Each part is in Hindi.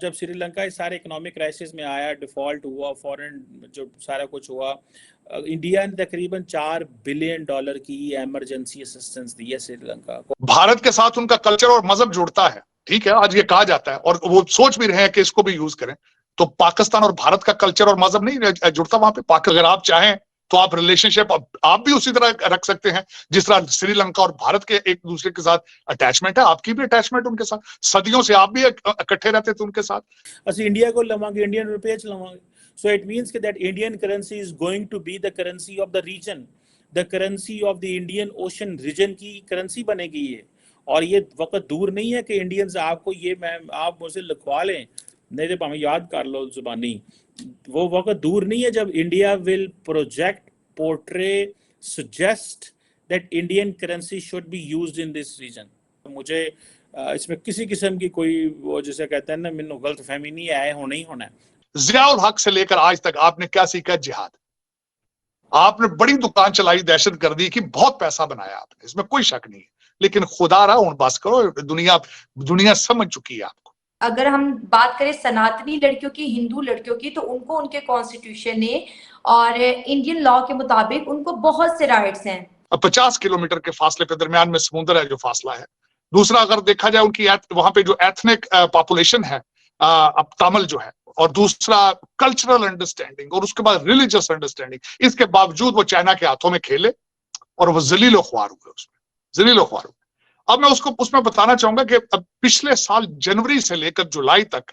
जब श्रीलंका इस सारे इकोनॉमिक क्राइसिस में आया, डिफॉल्ट हुआ, फॉरेन जो सारा कुछ हुआ, इंडिया ने तकरीबन $4 बिलियन की इमरजेंसी असिस्टेंस दी है श्रीलंका को। भारत के साथ उनका कल्चर और मजहब जुड़ता है, ठीक है, आज ये कहा जाता है और वो सोच भी रहे हैं कि इसको भी यूज करें। तो पाकिस्तान और भारत का कल्चर और मजहब नहीं जुड़ता वहां पे। अगर आप चाहें तो आप रिलेशनशिप आप भी उसी तरह रख सकते हैं जिस तरह श्रीलंका और भारत के एक दूसरे के साथ अटैचमेंट है, आपकी भी अटैचमेंट उनके साथ, सदियों से आप भी इकट्ठे रहते थे उनके साथ। असं इंडिया को लवांगे, इंडियन रुपये लवांगे, so it means that Indian currency is going to be the currency of the region, the currency of the Indian Ocean region की करेंसी बनेगी ये। और ये वक्त दूर नहीं है कि इंडियंस आपको ये आप मुझसे लिखवा लें, नहीं तो भावें याद कर लो जुबानी, वो वक्त दूर नहीं है जब India will project, portray, suggest that Indian currency should be used in this region. मुझे इसमें किसी किस्म की कोई वो जिसे कहते हैं ना, मैंने गलत फहमी नहीं है, होना ही होना है। जियाउल हक से लेकर आज तक आपने क्या सीखा? जिहाद। आपने बड़ी दुकान चलाई दहशतगर्दी की, बहुत पैसा बनाया आपने, इसमें कोई शक नहीं है, लेकिन खुदा रहा उन बस करो, दुनिया समझ चुकी है आपको। अगर हम बात करें सनातनी लड़कियों की, हिंदू लड़कियों की, तो उनको उनके कॉन्स्टिट्यूशन ने और इंडियन लॉ के मुताबिक उनको बहुत से राइट्स हैं। 50 किलोमीटर के फासले पे दरमियान में समुद्र है जो फासला है। दूसरा, अगर देखा जाए उनकी वहां पे जो एथनिक पॉपुलेशन है अब तमिल जो है, और दूसरा कल्चरल अंडरस्टैंडिंग, और उसके बाद रिलीजियस अंडरस्टैंडिंग, इसके बावजूद वो चाइना के हाथों में खेले और वो जलीलो ख्वार हुए, उसमें जलीलो ख्वार हुए। अब मैं उसमें बताना चाहूंगा कि अब पिछले साल जनवरी से लेकर जुलाई तक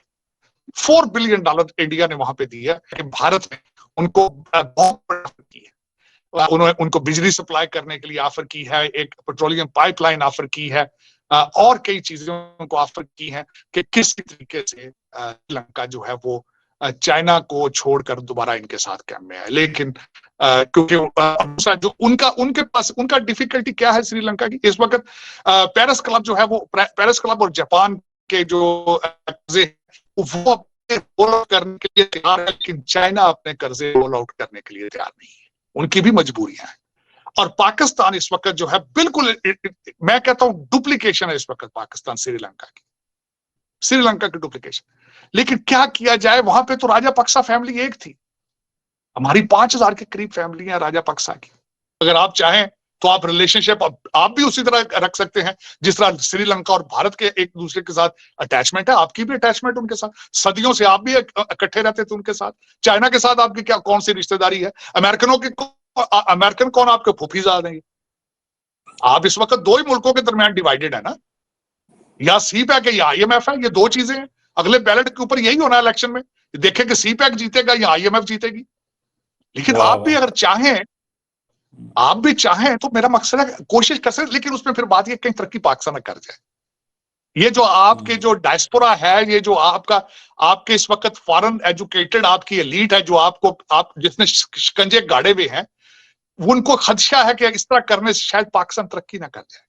$4 बिलियन इंडिया ने वहां पे दिया कि भारत ने उनको बहुत की है। उन्होंने उनको बिजली सप्लाई करने के लिए ऑफर की है, एक पेट्रोलियम पाइपलाइन ऑफर की है, और कई चीजों को ऑफर की है कि किस तरीके से श्रीलंका जो है वो चाइना को छोड़कर दोबारा इनके साथ कैंप में है। लेकिन क्योंकि जो उनके पास उनका डिफिकल्टी क्या है श्रीलंका की इस वक्त, पेरिस क्लब जो है वो, पेरिस क्लब और जापान के जो वो रोल आउट करने के लिए तैयार है, लेकिन चाइना अपने कर्जे रोल आउट करने के लिए तैयार नहीं है, उनकी भी मजबूरियां हैं। और पाकिस्तान इस वक्त जो है बिल्कुल, मैं कहता हूं डुप्लीकेशन है इस वक्त पाकिस्तान श्रीलंका की डुप्लीकेशन। लेकिन क्या किया जाए, वहां पे तो राजापक्सा फैमिली एक थी, हमारी 5000 के करीब फैमिली है राजापक्सा की। अगर आप चाहें तो आप रिलेशनशिप आप भी उसी तरह रख सकते हैं जिस तरह श्रीलंका और भारत के एक दूसरे के साथ अटैचमेंट है, आपकी भी अटैचमेंट उनके साथ, सदियों से आप भी इकट्ठे रहते थे उनके साथ। चाइना के साथ आपकी क्या कौन सी रिश्तेदारी है? अमेरिकन कौन आपके फूफीजाद हैं? आप इस वक्त दो ही मुल्कों के दरमियान डिवाइडेड है ना, या सीपैक है या IMF है, ये दो चीजें हैं। अगले बैलेट के ऊपर यही होना है इलेक्शन में, देखें कि सीपैक जीतेगा या IMF जीतेगी। लेकिन आप भी अगर चाहें, आप भी चाहें तो मेरा मकसद है कोशिश कर सकते, लेकिन उसमें फिर बात ये कहीं तरक्की पाकिस्तान न कर जाए। ये जो आपके जो डायस्पोरा है, ये जो आपके इस वक्त फॉरेन एजुकेटेड आपकी एलीट है, जो आप जिसने शिकंजे गाड़े हुए हैं, उनको खदशा है कि इस तरह करने से शायद पाकिस्तान तरक्की ना कर जाए।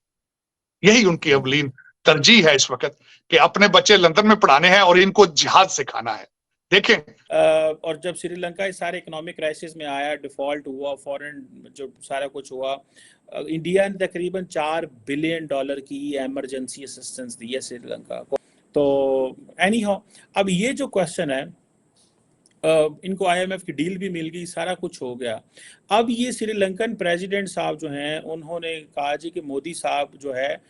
यही उनकी अवलीन तरजीह है इस वक्त कि अपने बच्चे लंदन में पढ़ाने हैं और इनको जिहाद सिखाना है। देखें, और जब श्रीलंका इस सारे इकोनॉमिक क्राइसिस में आया, डिफॉल्ट हुआ, फॉरेन जो सारा कुछ हुआ, इंडिया ने तकरीबन $4 बिलियन की इमरजेंसी असिस्टेंस दी है श्रीलंका को। तो एनी हाउ, अब ये जो क्वेश्चन है, इनको IMF की डील भी मिल गई, सारा कुछ हो गया। अब ये श्रीलंकन प्रेसिडेंट साहब जो हैं, उन्होंने कहा जी कि मोदी साहब जो है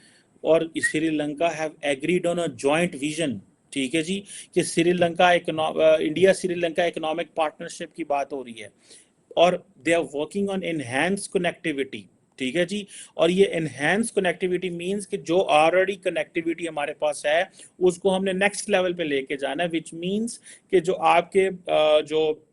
और Sri Lanka have agreed on a joint vision, ठीक है जी, कि Sri Lanka India Sri Lanka economic partnership की बात हो रही है, और they are working on enhance connectivity, ठीक है जी। और ये एनहांस कनेक्टिविटी मींस कि जो ऑलरेडी कनेक्टिविटी हमारे पास है उसको हमने नेक्स्ट लेवल पे लेके जाना है, विच मींस कि जो आपके जो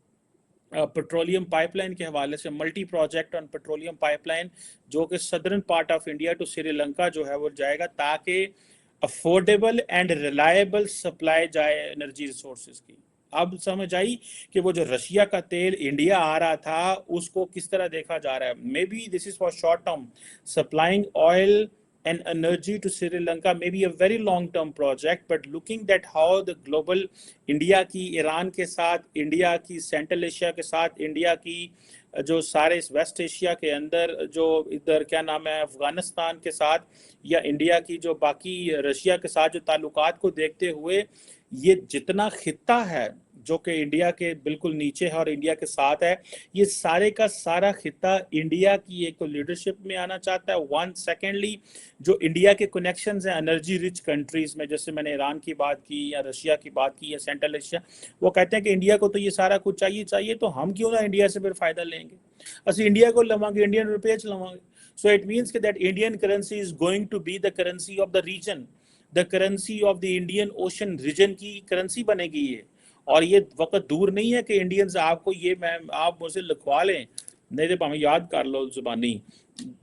पेट्रोलियम पाइपलाइन के हवाले से multi project on petroleum pipeline जो कि southern part of India to Sri Lanka जो है वो जाएगा, ताकि अफोर्डेबल एंड रिलायबल सप्लाई जाए एनर्जी रिसोर्सेज की। अब समझ आई कि वो जो रशिया का तेल इंडिया आ रहा था उसको किस तरह देखा जा रहा है। May be this is for short term, supplying oil and energy to Sri Lanka may be a very long term project, but looking at how the global India की ईरान के साथ, इंडिया की सेंट्रल एशिया के साथ, इंडिया की जो सारे वेस्ट एशिया के अंदर जो इधर क्या नाम है अफगानिस्तान के साथ, या इंडिया की जो बाकी रशिया के साथ जो ताल्लुकात को देखते हुए ये जितना खित्ता है जो कि इंडिया के बिल्कुल नीचे है और इंडिया के साथ है, ये सारे का सारा खित्ता इंडिया की एक तो लीडरशिप में आना चाहता है। वन, सेकेंडली जो इंडिया के कनेक्शंस हैं एनर्जी रिच कंट्रीज में, जैसे मैंने ईरान की बात की या रशिया की बात की या सेंट्रल एशिया, वो कहते हैं कि इंडिया को तो ये सारा कुछ चाहिए, तो हम क्यों ना इंडिया से फिर फायदा लेंगे, ਅਸੀਂ इंडिया को लवांगे, इंडियन रुपये च लवांगे। So it means that Indian currency is going to be the currency of the region, the currency of the Indian Ocean region की currency बनेगी ये। और ये वक्त दूर नहीं है कि इंडियंस आपको ये मैं आप मुझसे लिखवा लें, नहीं तो भावें याद कर लो जुबानी,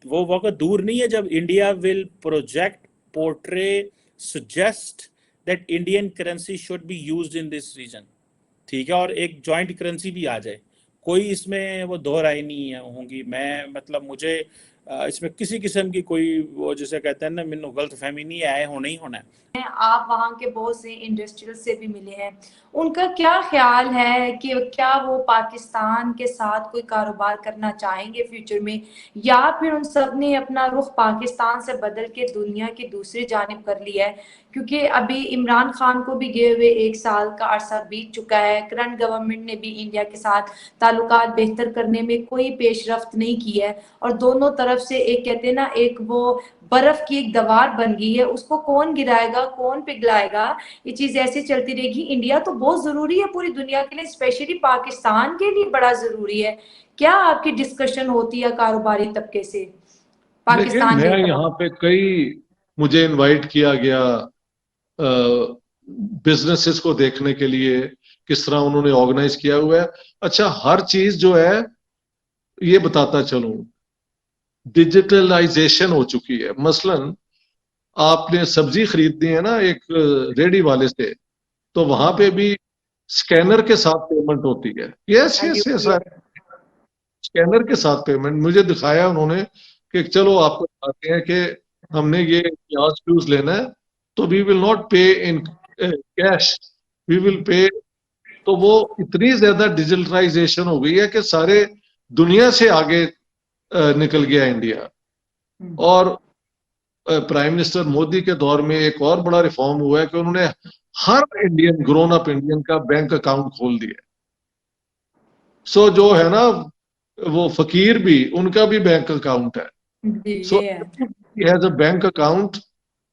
वो वक्त दूर नहीं है जब India will project, portray, suggest that Indian currency should be used in this region, ठीक है, और एक जॉइंट करेंसी भी आ जाए, कोई इसमें वो दो राय नहीं है होंगी। मैं मतलब मुझे इसमें किसी किस्म की कोई वो जैसे कहते हैं ना, मैंने गलत फहमी नहीं है, होना ही होना है। आप वहाँ के बहुत से इंडस्ट्रियल से भी मिले हैं, उनका क्या ख्याल है कि क्या वो पाकिस्तान के साथ कोई कारोबार करना चाहेंगे फ्यूचर में, या फिर उन सब ने अपना रुख पाकिस्तान से बदल के दुनिया की दूसरी जानिब कर लिया है? क्योंकि अभी इमरान खान को भी गए हुए 1 साल का अरसा बीत चुका है, करंट गवर्नमेंट ने भी इंडिया के साथ ताल्लुकात बेहतर करने में कोई पेशरफ्त नहीं की है, और दोनों तरफ से एक कहते हैं ना, एक वो बर्फ की एक दीवार बन गई है, उसको कौन गिराएगा, कौन पिघलाएगा, ये चीज ऐसे चलती रहेगी। इंडिया तो बहुत जरूरी है पूरी दुनिया के लिए, स्पेशली पाकिस्तान के लिए बड़ा जरूरी है। क्या आपकी डिस्कशन होती है कारोबारी तबके से पाकिस्तान मैं के? यहाँ पे मुझे इनवाइट किया गया बिजनेसेस को देखने के लिए, किस तरह उन्होंने ऑर्गेनाइज किया हुआ है। अच्छा, हर चीज जो है ये बताता चलूं, डिजिटलाइजेशन हो चुकी है। मसलन आपने सब्जी खरीदनी है ना एक रेडी वाले से, तो वहां पे भी स्कैनर के साथ पेमेंट होती है। यस यस यस, स्कैनर के साथ पेमेंट मुझे दिखाया उन्होंने कि चलो आपको बताते हैं कि हमने ये प्याज फ्यूज लेना है, तो वी विल नॉट पे in cash, we will pay. तो वो इतनी ज्यादा डिजिटलाइजेशन हो गई है कि सारे दुनिया से आगे निकल गया इंडिया। और प्राइम मिनिस्टर मोदी के दौर में एक और बड़ा रिफॉर्म हुआ है कि उन्होंने हर इंडियन, ग्रोन अप इंडियन का बैंक अकाउंट खोल दिया। सो जो है ना वो फकीर भी, उनका भी बैंक अकाउंट है। So he has a bank account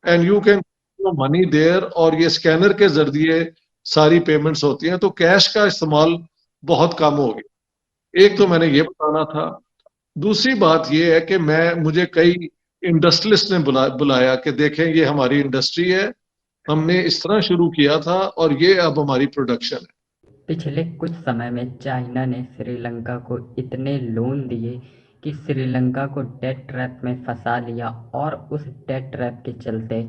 and you can money there, और ये स्कैनर के जरिए सारी पेमेंट्स होती हैं, तो कैश का इस्तेमाल बहुत कम हो गया। एक तो मैंने ये बताना था। दूसरी बात ये है कि मुझे कई इंडस्ट्रियलिस्ट ने बुलाया कि देखें ये हमारी इंडस्ट्री है, हमने इस तरह शुरू किया था और ये अब हमारी प्रोडक्शन है। पिछले कुछ समय में चाइना ने श्रीलंका को इतने लोन दिए कि श्रीलंका को डेट ट्रैप में फंसा लिया, और उस डेट ट्रैप के चलते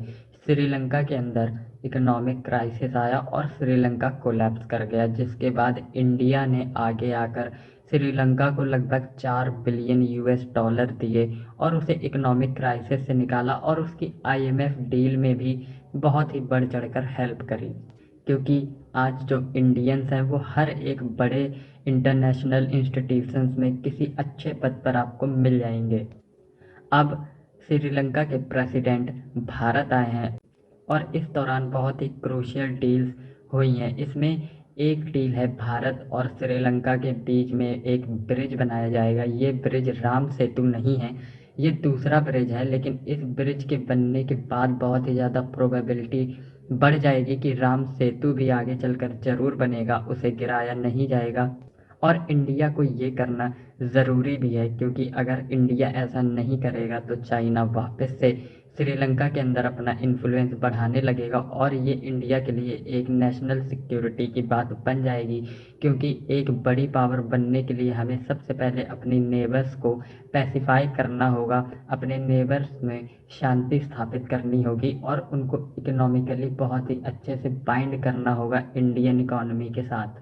श्रीलंका के अंदर इकोनॉमिक क्राइसिस आया और श्रीलंका कोलैप्स कर गया, जिसके बाद इंडिया ने आगे आकर श्रीलंका को लगभग 4 बिलियन US$ दिए और उसे इकोनॉमिक क्राइसिस से निकाला, और उसकी IMF डील में भी बहुत ही बढ़ चढ़कर हेल्प करी। क्योंकि आज जो इंडियंस हैं वो हर एक बड़े इंटरनेशनल इंस्टीट्यूशंस में किसी अच्छे पद पर आपको मिल जाएंगे। अब श्रीलंका के प्रेसिडेंट भारत आए हैं और इस दौरान बहुत ही क्रूशियल डील्स हुई हैं। इसमें एक डील है, भारत और श्रीलंका के बीच में एक ब्रिज बनाया जाएगा। ये ब्रिज राम सेतु नहीं है, ये दूसरा ब्रिज है, लेकिन इस ब्रिज के बनने के बाद बहुत ही ज़्यादा प्रोबेबिलिटी बढ़ जाएगी कि राम सेतु भी आगे चलकर ज़रूर बनेगा, उसे गिराया नहीं जाएगा। और इंडिया को ये करना ज़रूरी भी है, क्योंकि अगर इंडिया ऐसा नहीं करेगा तो चाइना वापस से श्रीलंका के अंदर अपना इन्फ्लुएंस बढ़ाने लगेगा, और ये इंडिया के लिए एक नेशनल सिक्योरिटी की बात बन जाएगी। क्योंकि एक बड़ी पावर बनने के लिए हमें सबसे पहले अपनी नेबर्स को पैसिफाई करना होगा, अपने नेबर्स में शांति स्थापित करनी होगी, और उनको इकोनॉमिकली बहुत ही अच्छे से बाइंड करना होगा इंडियन इकोनॉमी के साथ।